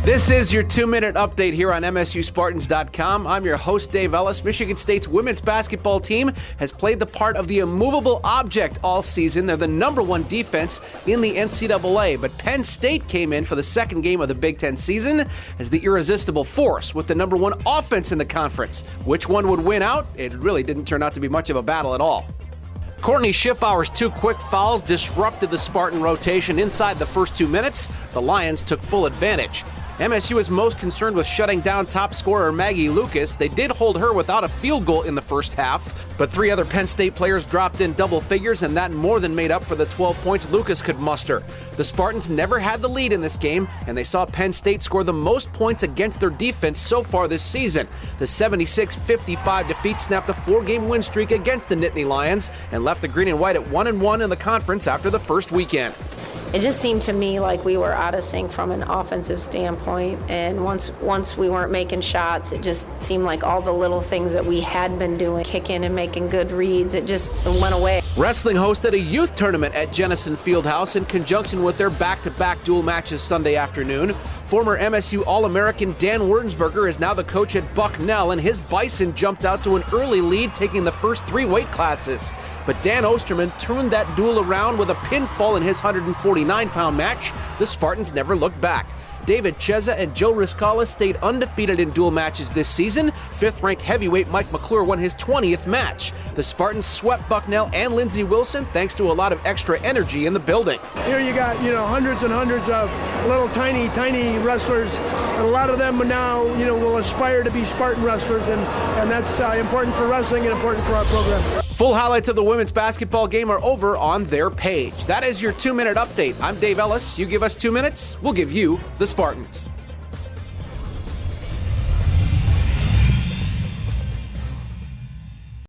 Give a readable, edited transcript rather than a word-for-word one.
This is your 2-minute update here on MSUSpartans.com. I'm your host, Dave Ellis. Michigan State's women's basketball team has played the part of the immovable object all season. They're the #1 defense in the NCAA, but Penn State came in for the second game of the Big Ten season as the irresistible force with the #1 offense in the conference. Which one would win out? It really didn't turn out to be much of a battle at all. Courtney Schiffauer's 2 quick fouls disrupted the Spartan rotation inside the first 2 minutes. The Lions took full advantage. MSU is most concerned with shutting down top scorer Maggie Lucas. They did hold her without a field goal in the first half, but 3 other Penn State players dropped in double figures, and that more than made up for the 12 points Lucas could muster. The Spartans never had the lead in this game, and they saw Penn State score the most points against their defense so far this season. The 76-55 defeat snapped a 4-game win streak against the Nittany Lions and left the green and white at 1-1 in the conference after the first weekend. It just seemed to me like we were out of sync from an offensive standpoint, and once we weren't making shots, it just seemed like all the little things that we had been doing, kicking and making good reads, it just went away. Wrestling hosted a youth tournament at Jenison Fieldhouse in conjunction with their back-to-back dual matches Sunday afternoon. Former MSU All-American Dan Wernsberger is now the coach at Bucknell, and his Bison jumped out to an early lead, taking the first 3 weight classes. But Dan Osterman turned that duel around with a pinfall in his 149-pound match. The Spartans never looked back. David Cheza and Joe Riscala stayed undefeated in dual matches this season. 5th-ranked heavyweight Mike McClure won his 20th match. The Spartans swept Bucknell and Lindsey Wilson thanks to a lot of extra energy in the building. Here you got, hundreds and hundreds of little tiny wrestlers. And a lot of them now, will aspire to be Spartan wrestlers, and that's important for wrestling and important for our program. Full highlights of the women's basketball game are over on their page. That is your 2-minute update. I'm Dave Ellis. You give us 2 minutes, we'll give you the Spartans.